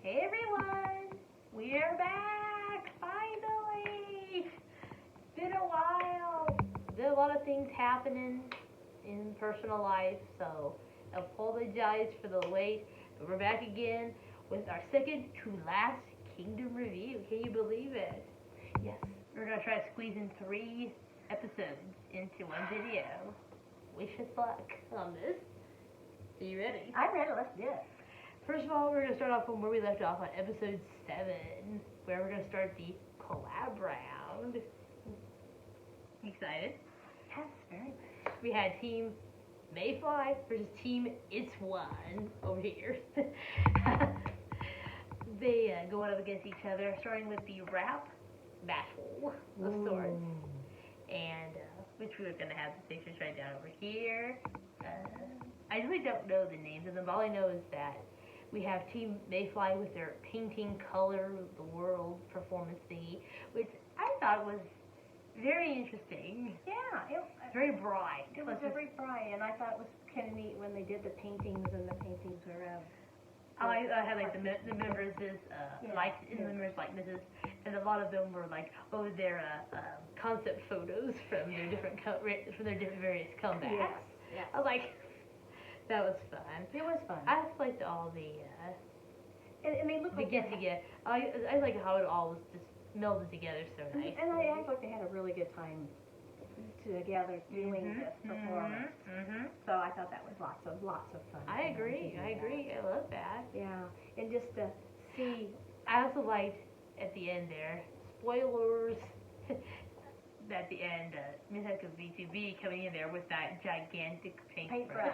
Hey everyone, we're back, finally! It's been a while. There's a lot of things happening in personal life, so I apologize for the wait, but we're back again with our second to last Kingdom review. Can you believe it? Yes, we're gonna try to squeeze in 3 episodes into one video. Wish us luck on this. Are you ready? I'm ready, let's do it. First of all, we're going to start off from where we left off on episode 7, where we're going to start the collab round. Excited? Yes, very much. We had Team Mayfly versus Team It's One over here. They go up against each other, starting with the rap battle of sorts. And, which we're going to have the pictures right down over here. I really don't know the names of them, but all I know is that we have Team Mayfly with their painting color of the world performance thingy, which I thought was very interesting. Yeah, Very bright. it was very bright, and I thought it was kind of neat when they did the paintings, and the paintings were I had like the members' likenesses, and a lot of them were like, their concept photos from their different various comebacks. Yes. I was like, that was fun. It was fun. I just liked all the And they looked the like get together. I like how it all was just melded together so nice. And I thought they had a really good time together doing this performance. So I thought that was lots of fun. I agree. I love that. Yeah, and just to see. I also liked at the end there, spoilers. At the end, Miss BTOB coming in there with that gigantic paintbrush.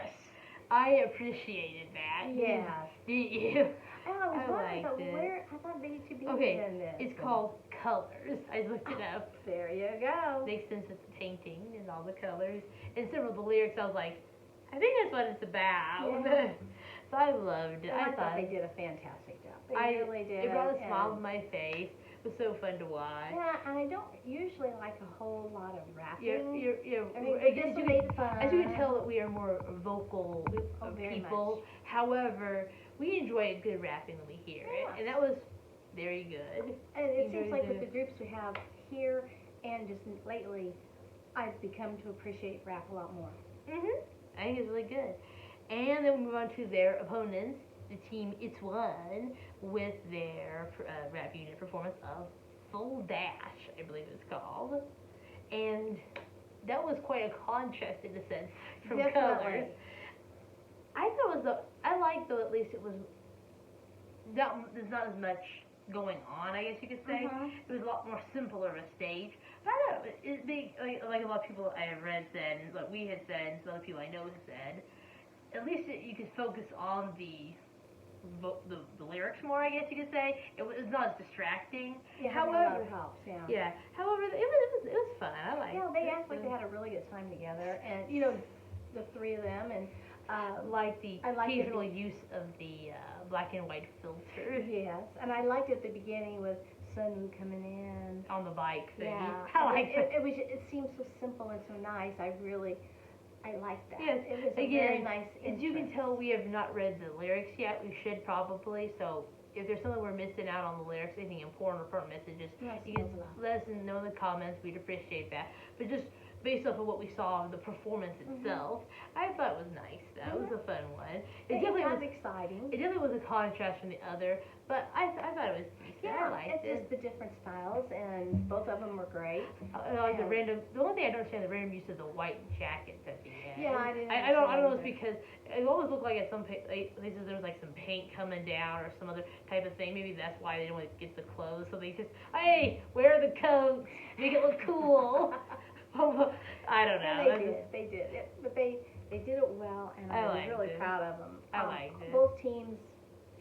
I appreciated that. Yeah. Did you? I liked it. I thought BTOB Okay, was in this. it's called Colors. I looked it up. There you go. Makes sense with the painting and all the colors. And some of the lyrics, I was like, I think that's what it's about. Yeah. So I loved it. And I thought they did a fantastic job. They really did. It brought a smile to my face. It was so fun to watch. Yeah, and I don't usually like a whole lot of rapping. This made fun. As you can tell, that we are more vocal people. Much. However, we enjoy good rapping when we hear it, and that was very good. And it seems like with the groups we have here and just lately, I've become to appreciate rap a lot more. I think it's really good. And then we move on to their opponents, the Team It's One, with their rap unit performance of Full Dash, I believe it's called. And that was quite a contrast in a sense from Colors. I liked though at least it was there's not as much going on, I guess you could say. It was a lot more simpler of a stage. But I don't know, like a lot of people I have read said, and what we had said, and some other people I know have said, at least you could focus on the lyrics more, I guess you could say. It was not as distracting. Yeah, however, helps, yeah. However, it was fun. I liked it. Yeah, they act like they had a really good time together, and the 3 of them, and like the occasional use of the black and white filter. Yes, and I liked at the beginning with Sun coming in on the bike thing. Yeah, I liked it. It seemed so simple and so nice. I liked that. Yes, it was a very nice. As you can tell, we have not read the lyrics yet. We should probably. So if there's something we're missing out on the lyrics, anything important messages, you can let us know in the comments. We'd appreciate that. But just based off of what we saw of the performance itself, I thought it was nice. That was a fun one. It definitely was exciting. It definitely was a contrast from the other, but I thought it was decent. I liked it. It's just the different styles, and both of them were great. I like the only thing I don't understand, the random use of the white jackets at the end. Yeah, I didn't. I don't know if it's because it always looked like at some places there was like some paint coming down or some other type of thing. Maybe that's why they didn't want to get the clothes, so they just, hey, wear the coat, make it look cool. I don't know. They did. But they did it well, and I was really proud of them. I liked it. Both teams,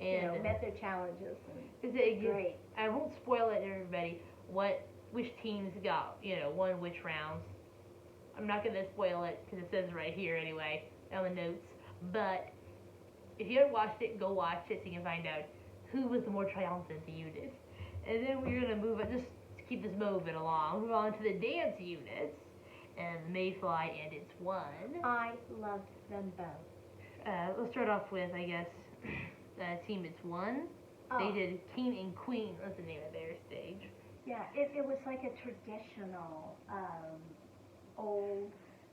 met their challenges. Great. I won't spoil it to everybody which teams got, won which rounds. I'm not going to spoil it because it says right here anyway on the notes. But if you haven't watched it, go watch it so you can find out who was the more triumphant unit. And then we're going to move on, just to keep this moving along, move on to the dance units. And Mayfly and It's One. I loved them both. Let's start off with, I guess, Team It's One. They did King and Queen was the name of their stage. Yeah, it was like a traditional, old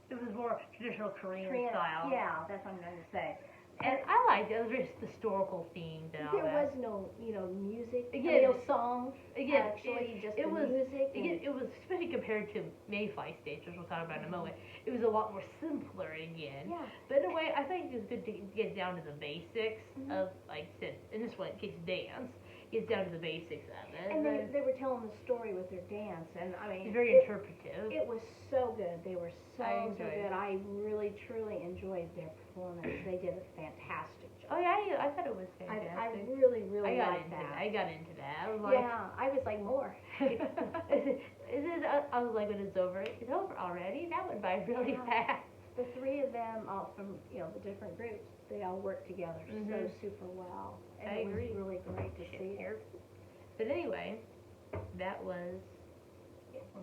It was more traditional Korean style. Yeah, that's what I'm going to say. And I liked it. It was very historical themed and all There that. was no, music. Again, no songs. Again, Actually, just it the was, music. Again, it was, especially compared to Mayfly stage, which we'll talk about in a moment, it was a lot more simpler again. Yeah. But in a way, I think it's good to get down to the basics of, like I said, in this one, Kids Dance, gets down to the basics of it. And they were telling the story with their dance, and I mean, It's very interpretive. It was so good. They were I so enjoyed good. it. I really, truly enjoyed their performance. They did a fantastic job. Oh yeah, I thought it was I fantastic. really, really I got liked into that. I got into that. I was like, Yeah, I was like more. I was like, when it's over, it's over already. That went by really Yeah. fast. The three of them, all from the different groups, they all worked together so super well. And I it agree. was really great to see it. But anyway, that was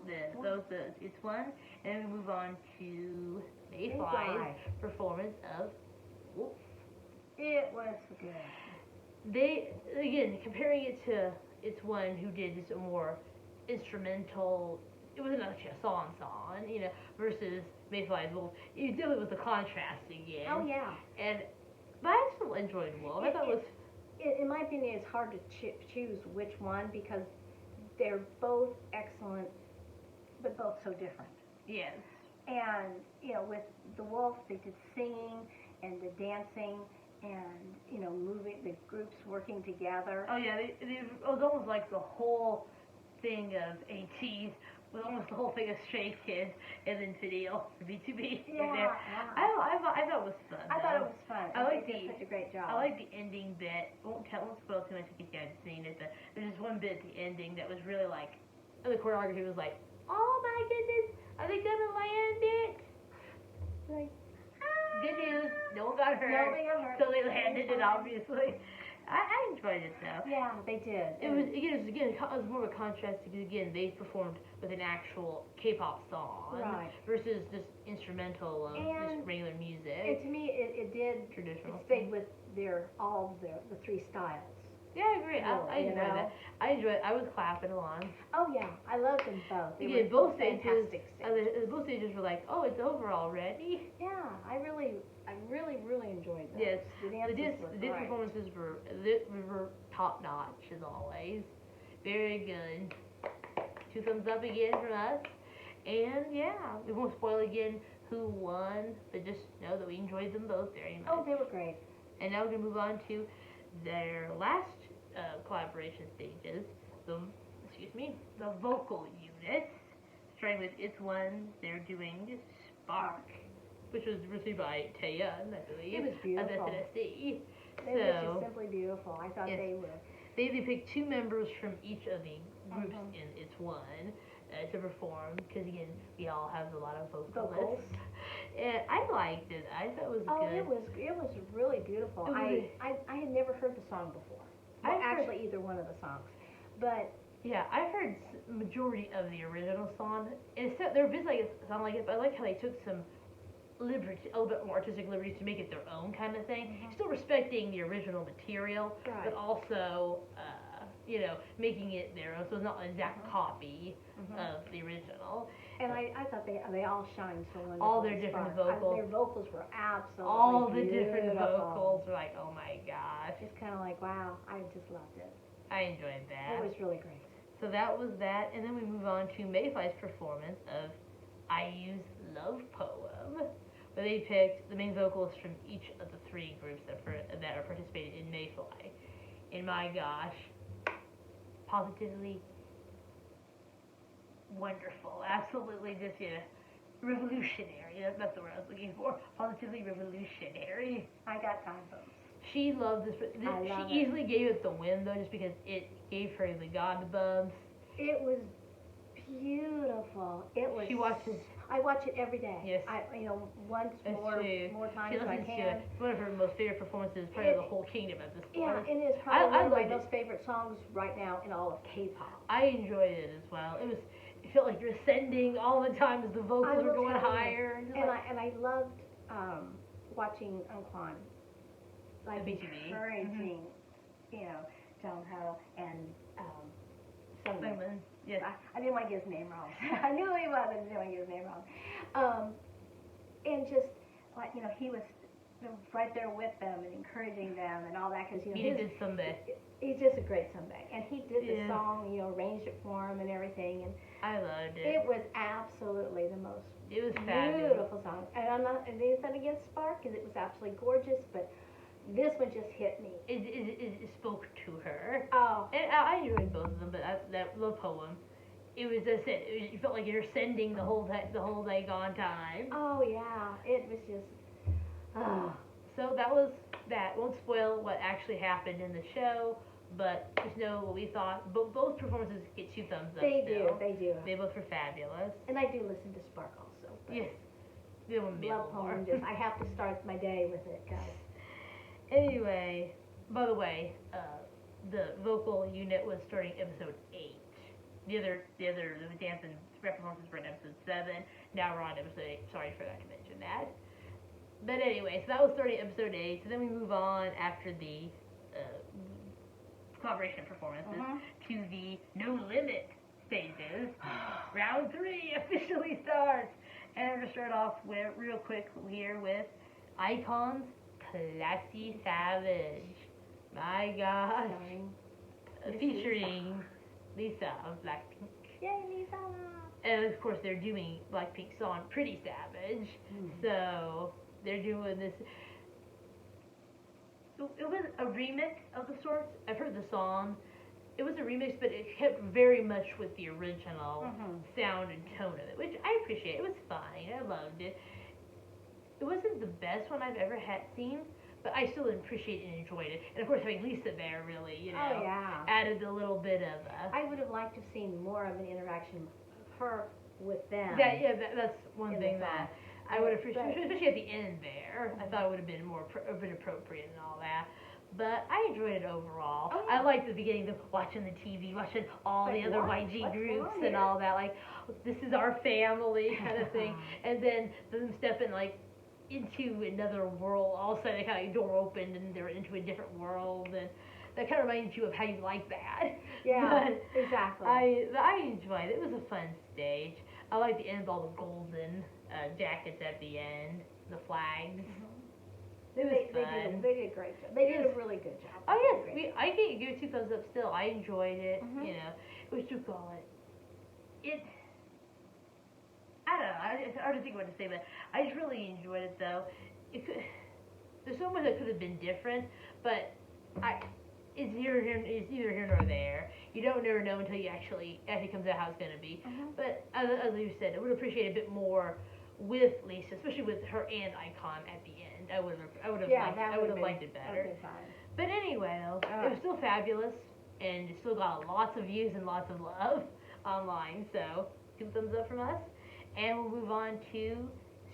it's one, and then we move on to Mayfly's performance of Wolf. It was good. They again comparing it to It's One, who did just a more instrumental. It wasn't like a song, versus Mayfly's Wolf. It definitely was a contrast again. Oh yeah. But I still enjoyed Wolf. I thought it was. In my opinion, it's hard to choose which one because they're both excellent, but both so different. Yes. And with the Wolf, they did singing and the dancing and moving the groups working together. Oh yeah, it was almost like the whole thing of ATEEZ was almost the whole thing of Stray Kids and then Video BTOB. Yeah. I thought it was fun. I thought it was fun. I They did such a great job. I like the ending bit. Won't spoil too much if you haven't seen it. But there's just one bit at the ending that was really like, and the choreography was like, oh my goodness, are they gonna land it? Like, good news, no one got hurt. Nobody got hurt. So they landed it, obviously. I enjoyed it though. Yeah, they did. It was more of a contrast because again they performed with an actual K-pop song versus just instrumental of just regular music. And to me, it did. Traditional. It stayed with all the three styles. Yeah, I agree. I enjoyed that. I enjoyed it. I was clapping along. Oh yeah, I loved them both. They were both stages. fantastic stages. Both stages were like, oh, it's over already. Yeah, I really enjoyed them. Yes, the dances were the great. performances were top notch as always. Very good. 2 thumbs up again from us. And yeah, we won't spoil again who won, but just know that we enjoyed them both very much. Oh, they were great. And now we're gonna move on to their last collaboration stages. The vocal units. Starting with It's One, they're doing Spark, which was received by Taeyeon, I believe. It was beautiful. Of SNSD. They were just simply beautiful. I thought they were. They picked 2 members from each of the groups in It's One to perform, because again, we all have a lot of vocals. And I liked it. I thought it was good. It was really beautiful. I had never heard the song before. Well, actually, either one of the songs, but yeah, I've heard majority of the original song, and there were bits like it sound like it, but I like how they took some liberty, a little bit more artistic liberties to make it their own kind of thing. Still respecting the original material, but also making it their own, so it's not an exact copy of the original. And I thought they all shined so wonderfully. All their different vocals. Their vocals were absolutely all the beautiful. different vocals were like, oh my gosh. Just kind of like, wow, I just loved it. I enjoyed that. It was really great. So that was that, and then we move on to Mayfly's performance of IU's Love Poem, where they picked the main vocalists from each of the 3 groups that are participated in Mayfly. And my gosh, positively wonderful, absolutely just revolutionary. That's the word I was looking for. Positively revolutionary. I got time bumps. She loved this. She easily gave it the win though, just because it gave her the God bumps. It was beautiful. It was. She watches. I watch it every day. Yes. Once more times if I can. It's one of her most favorite performances, probably of the whole kingdom at this point. Yeah, it is probably one of my most favorite songs right now in all of K-pop. I enjoyed it as well. It felt like you're ascending all the time as the vocals were going higher. And I loved watching iKON, like BTOB. encouraging, Sungho and Sungmin. Sungmin, yes. I didn't want to get his name wrong. I knew who he was, I didn't want to get his name wrong. And just like he was right there with them and encouraging them and all that because He did Sunday. he's just a great Sunday, and he did the Yeah. song, arranged it for him and everything, and I loved it. it was absolutely the most It was fabulous. beautiful song. And I'm not, and anything against Spark, because it was absolutely gorgeous, but this one just hit me. It spoke to her. Oh, And I enjoyed both of them, but that the poem, it was just you felt like you're sending the whole day gone time. oh yeah, it was just. So that was that. Won't spoil what actually happened in the show, but just know what we thought. Both performances get 2 thumbs up. They still. do. They both were fabulous. And I do listen to Spark also. But Yes. They wouldn't be love able more. poem. Just I have to start my day with it, guys. Anyway, by the way, the vocal unit was starting episode 8. The dance and rap performances were in episode 7. Now we're on episode 8. Sorry, forgot to mention that. But anyway, so that was starting episode 8. So then we move on after the collaboration performances to the No Limit stages. Round 3 officially starts. And I'm going to start off real quick here with iKON's Classy Savage. My gosh. Featuring Lisa of Blackpink. Yay, Lisa! And of course they're doing Blackpink's song Pretty Savage. So they're doing this. It was a remix of the sorts. I've heard the song. It was a remix, but it kept very much with the original sound and tone of it, which I appreciate. It was fine. I loved it. It wasn't the best one I've ever seen, but I still appreciated and enjoyed it. And of course, having Lisa there really, Oh yeah. added a little bit of. I would have liked to have seen more of an interaction of her with them. That's one in thing the that song. I would appreciate, especially at the end there. I thought it would have been more a bit appropriate and all that. But I enjoyed it overall. Oh, yeah. I liked the beginning of watching the TV, watching all Like, the other what? YG What's groups going on and here? all that. Like, this is our family kind of thing. And then them stepping like into another world. All of a sudden, they kind of door opened and they're into a different world, and that kind of reminds you of how you like that. Yeah, But exactly. I enjoyed it. It was a fun stage. I like the end of all the golden jackets at the end, the flags. It was fun. They did a great job. They did a really good job. Oh They yes, did great. I can give it 2 thumbs up. Still, I enjoyed it. Mhm. It was to call it. I don't know. It's hard to think what to say, but I just really enjoyed it though. There's so much that could have been different, but it's either here nor there. You don't never know until you actually comes out how it's gonna be. But as you said, I would appreciate a bit more with Lisa, especially with her and iKON at the end. I would have liked it better. But anyway, it was still fabulous, and it still got lots of views and lots of love online. So 2 thumbs up from us, and we'll move on to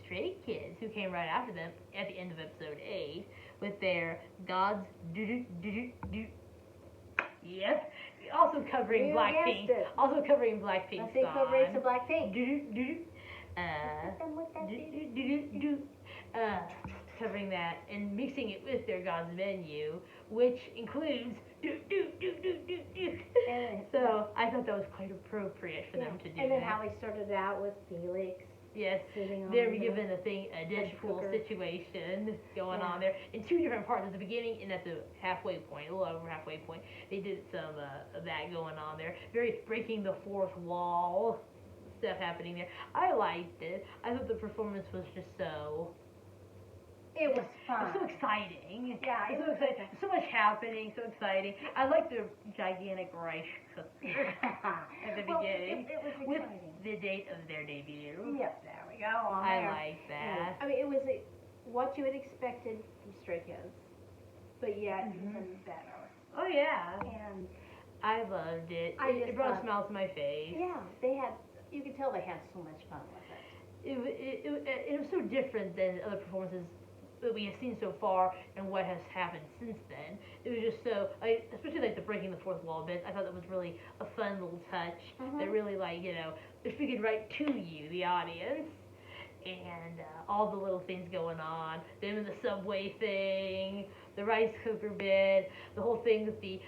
Stray Kids, who came right after them at the end of episode 8 with their God's Do Do Do Do Do. Yes, also covering You Blackpink. guessed it. Also covering Blackpink I think song. co-race of Blackpink. Do do do. Do. Covering that and mixing it with their God's menu, which includes do do do do do do. So I thought that was quite appropriate for them to do And then that. how they started out with Felix Yes, sitting on they're the given a Deadpool cooker. situation going Yeah. on there in 2 different parts at the beginning and at the halfway point, a little over halfway point. They did some of that going on there, very breaking the fourth wall stuff happening there. I liked it. I thought the performance was just so. It was It fun. was so exciting. Yeah, it it was so was exciting. So much happening, so exciting. I like the gigantic Reich cooker at the Well, beginning it was with exciting. the date of their debut. Yep, there we go. On I there. like that. I mean, it was what you had expected from Stray Kids, but yet even better. Oh yeah, And I loved it. I It just brought a thought- smile to my face. yeah, you could tell they had so much fun with it. It was so different than other performances that we have seen so far and what has happened since then. It was just so, especially like the breaking the fourth wall bit. I thought that was really a fun little touch that really they're speaking right to you, the audience, and all the little things going on. Them in the subway thing, the rice cooker bit, the whole thing with the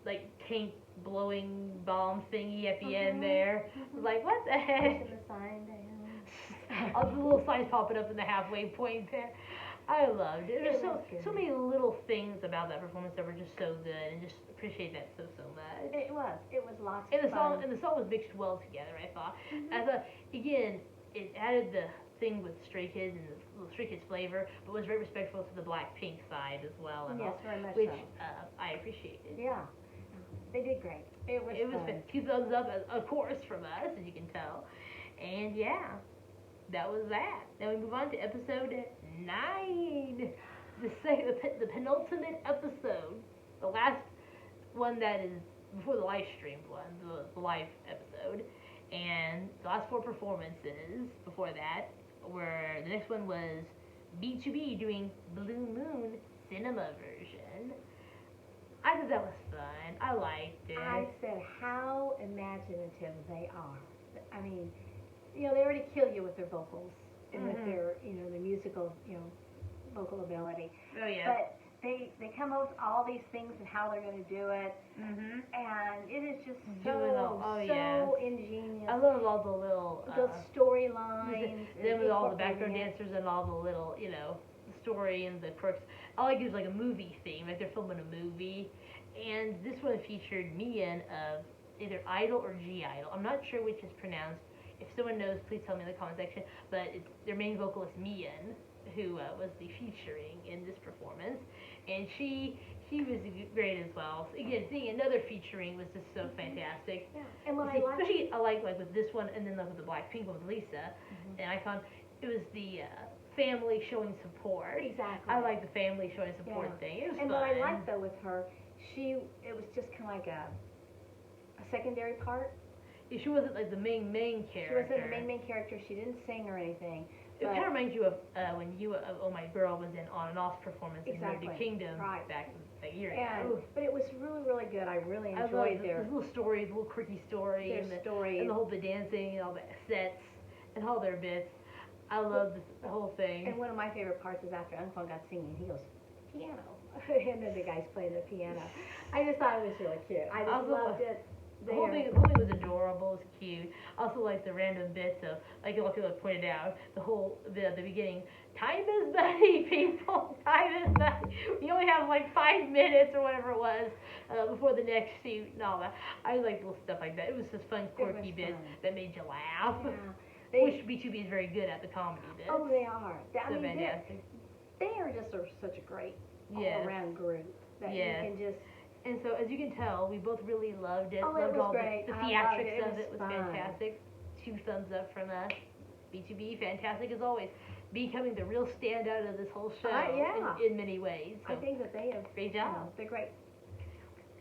like tank blowing bomb thingy at the end there. I was like, what the heck? Pushing the sign down. All the little signs popping up in the halfway point there. I loved it. There's so many little things about that performance that were just so good, and just appreciate that so much. It was lots And of the fun. song was mixed well together, I thought. I thought, again, it added the thing with Stray Kids and the Stray Kids flavor, but was very respectful to the Blackpink side as well, and Yes, all, very much which so. I appreciated. Yeah, they did great. It was fun. 2 thumbs up, of course, from us, as you can tell. And yeah, that was that. Then we move on to episode 9, the penultimate episode, the last one that is before the live streamed one, the live episode, and the last 4 performances before that, where the next one was BTOB doing Blue Moon cinema version. I thought that was fun. I liked it. I said how imaginative they are. I mean, they already kill you with their vocals and with their, their musical, vocal ability. Oh yeah. But they come up with all these things and how they're going to do it, and it is just so ingenious. I love all the little the storylines. them with all the background dancers and all the little, story and the quirks. I like it was like a movie theme, like they're filming a movie. And this one featured Mian of either Idol or G Idol. I'm not sure which is pronounced. If someone knows, please tell me in the comment section. But it's their main vocalist Mian, who was the featuring in this performance, and she was great as well. So again, seeing another featuring was just so fantastic. Yeah, and what Especially I like with this one, and then like with the Blackpink one with Lisa and iKON, it was the family showing support. Exactly. I like the family showing support thing. It was and fun. what I liked though with her, it was just kind of like a secondary part. Yeah, she wasn't like the main character. She wasn't the main character. She didn't sing or anything. It kind of reminds you of when you, Oh My Girl, was in On and Off's performance in United Kingdom back a year ago. But it was really, really good. I really enjoyed their little stories, little quirky story, and the whole the dancing and all the sets and all their bits. I love the whole thing. And one of my favorite parts is after iKON got singing, he goes, piano. And then the guys playing the piano. I just thought it was really cute. I just loved it. The whole thing was adorable, it was cute. I also like the random bits of, like a lot of people have pointed out, the whole bit at the beginning, time is money, people, time is money. We only have like 5 minutes or whatever it was before the next shoot and all that. I like little stuff like that. It was just fun, quirky bits that made you laugh. Yeah. Which BTOB is very good at, the comedy bits. Oh, they are. So fantastic. They are just such a great all-around group that you can just... And so, as you can tell, we both really loved it. Oh, loved it was all great. The theatrics of it was fantastic. 2 thumbs up from us. BTOB, fantastic as always. Becoming the real standout of this whole show in many ways. So, I think that they have... Great job. They're great.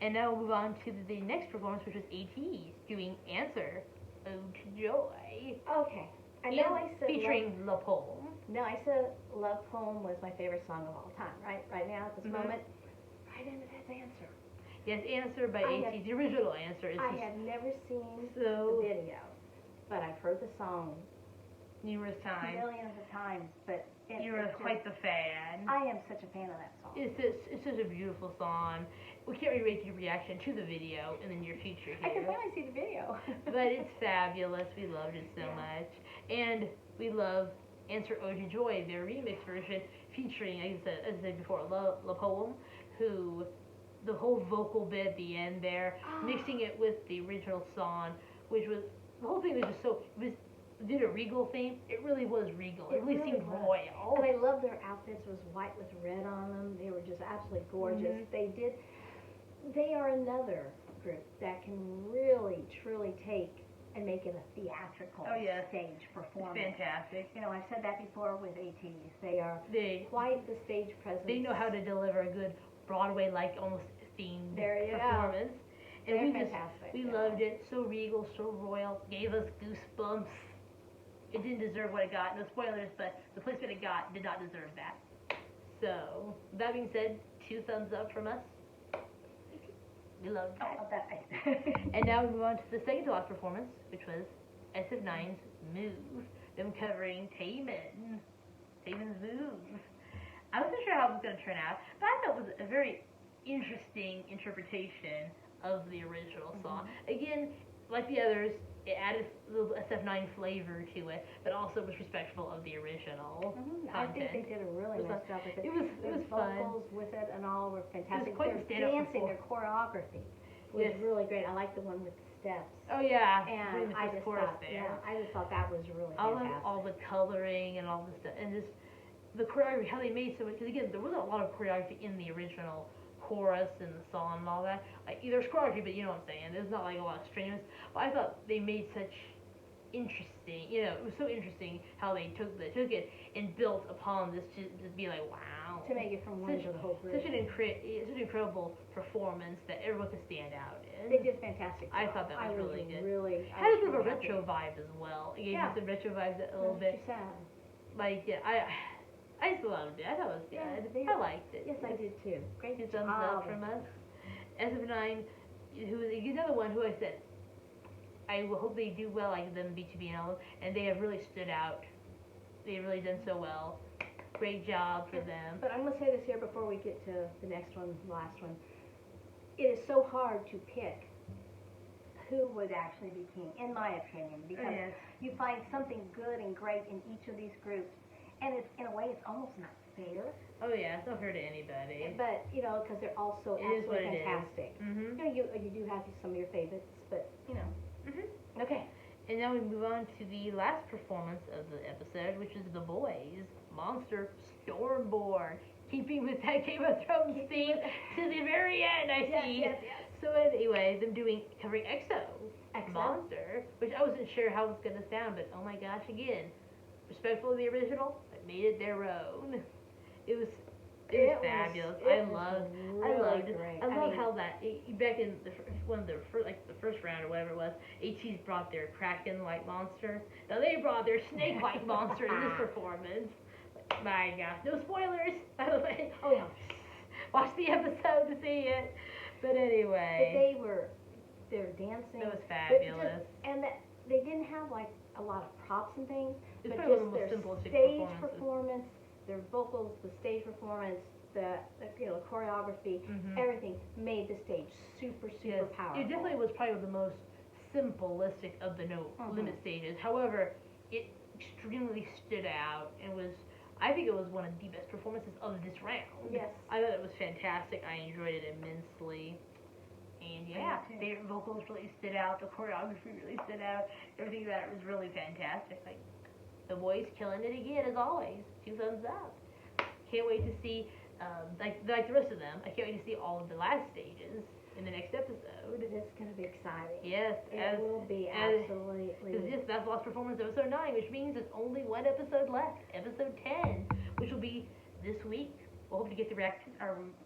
And now we'll move on to the next performance, which was ATEEZ doing Answer, Ode to Joy. Okay. I know I said... Featuring La Poem. No, I said Love Poem was my favorite song of all time, right? Right now, at this moment. Right into that Answer. Yes, Answer by ATEEZ. The original Answer is... I have never seen the video, but I've heard the song numerous times. Millions of times, but... You're quite the fan. I am such a fan of that song. It's such a beautiful song. We can't really wait your reaction to the video in the near future here. I can finally see the video. But it's fabulous. We loved it so much. And we love Answer Ode to Joy, their remix version, featuring, as I said before, La Poem, who... the whole vocal bit at the end there, mixing it with the original song, which was, the whole thing was just so, did a regal theme. It really was regal. It really seemed royal. And I love their outfits. It was white with red on them. They were just absolutely gorgeous. They are another group that can really, truly take and make it a theatrical stage performance. It's fantastic. I've said that before with ATEEZ. They are quite the stage presence. They know how to deliver a good Broadway-like, almost themed performance. And we loved it. So regal, so royal. Gave us goosebumps. It didn't deserve what it got. No spoilers, but the placement it got did not deserve that. So, that being said, 2 thumbs up from us. We loved it. And now we move on to the second to last performance, which was eSEPnain's Move. Them covering Taemin's Move. I wasn't sure how it was going to turn out, but I thought it was a very interesting interpretation of the original song. Again, like the others, it added a little eSEPnaine flavor to it, but also was respectful of the original I content. think they did a really nice job with it. It was Their fun. vocals with it and all were fantastic. quite Their a stand-up dancing, their performance. choreography was really great. I like the one with the steps. Oh yeah, And the I first just chorus thought, there. I just thought that was really I love fantastic. all the coloring and all the stuff, and just the choreography, how they made so much. Because again, there wasn't a lot of choreography in the original chorus and the song and all that. Like there's choreography, but you know what I'm saying. There's not like a lot of strenuous. But I thought they made such interesting. You know, it was so interesting how they took it and built upon this to just be like, wow. To make it from one to the whole group. Such an incredible performance that everyone could stand out in. They did fantastic. I thought that was really good. I Had a was bit of a really retro happy. vibe as well. It gave Yeah. me some retro vibes a little bit. She said. Like, yeah, I just loved it. I thought it was Yeah, good. they- I liked it. Yes, I did too. Great Two job. thumbs up from us. eSEPnaine, who is another one who I said, I hope they do well like them, BTOB and all, and they have really stood out. They've really done so well. Great job for them. But I'm going to say this here before we get to the next one, the last one. It is so hard to pick Who would actually be king, in my opinion, because Yes. you find something good and great in each of these groups, and it's in a way it's almost not fair. Oh yeah, it's not fair to anybody. but, you know, because they're all so It is what absolutely it is. fantastic. Mm-hmm. You know, you do have some of your favorites, but, you know. Mm-hmm. Okay. And now we move on to the last performance of the episode, which is THEBOYZ, Monster Stormborn, keeping with that Game of Thrones theme to the very end, I see. Yes. So anyway, them covering EXO, Monster, which I wasn't sure how it was going to sound, but oh my gosh, again, respectful of the original, but made it their own. It was fabulous. I loved it. Great. I love how that back in the first round or whatever it was, ATEEZ brought their Kraken-like monster. Now they brought their snake-like monster in this performance. My gosh, no spoilers. By the way, Oh, yeah. watch the episode to see it. But anyway, But they're dancing. it was But fabulous. and that they didn't have like a lot of props and things, It's but probably one just of the their most simplistic stage performances. performance, their vocals, the stage performance, the choreography, Mhm. everything made the stage super Yes, powerful. it definitely was probably the most simplistic of the no limit stages. However, it extremely stood out and I think it was one of the best performances of this round. Yes. I thought it was fantastic. I enjoyed it immensely. And yeah, their vocals really stood out. The choreography really stood out. Everything about it was really fantastic. Like, THEBOYZ killing it again as always. 2 thumbs up. Can't wait to see, like the rest of them, I can't wait to see all of the last stages in the next episode. It's going to be exciting. Yes, It will be absolutely. because yes, that's the last performance of episode 9, which means there's only one episode left, episode 10, which will be this week. We'll hope to get the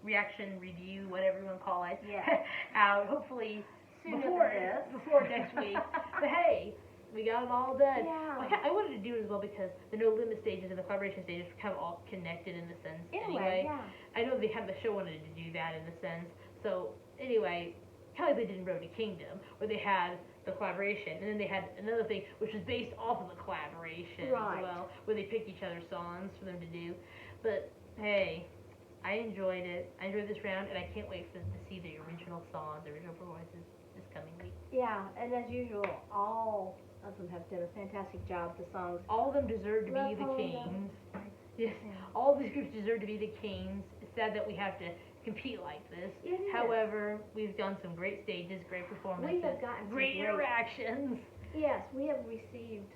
reaction review, whatever you want to call it, Yeah. out hopefully Sooner before than this. before next week. But hey, we got it all done. Yeah. I wanted to do it as well because the no limit stages and the collaboration stages were kind of all connected in a sense. In a anyway, way, yeah. I know the show wanted to do that in a sense. So anyway, kind of like they did in Road to Kingdom, where they had the collaboration, and then they had another thing which was based off of the collaboration Right. as well, where they picked each other's songs for them to do. But hey, I enjoyed it. I enjoyed this round, and I can't wait to see the original songs, the original performances this coming week. Yeah, and as usual, all of them have done a fantastic job. The songs. All of them deserve to be Love the all of them. kings. Yes, Yeah. all these groups deserve to be the kings. It's sad that we have to compete like this. It is. However, we've done some great stages, great performances, We have gotten some great great- interactions. Yes, we have received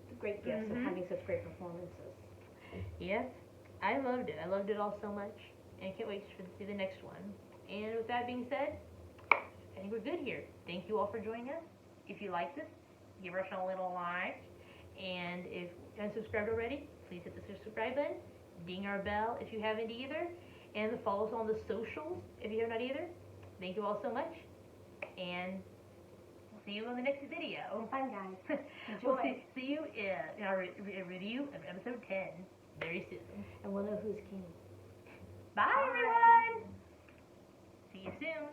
the great gifts of Mhm. having such great performances. Yes, I loved it. I loved it all so much, and I can't wait to see the next one. And with that being said, I think we're good here. Thank you all for joining us. If you like this, give us a little like, and if you haven't subscribed already, please hit the subscribe button, ding our bell if you haven't either, and follow us on the socials if you have not either. Thank you all so much, and we'll see you on the next video. Fun, guys. We'll Enjoy. see you in our review of episode 10 very soon. And we'll know who's king. Bye, everyone. See you soon.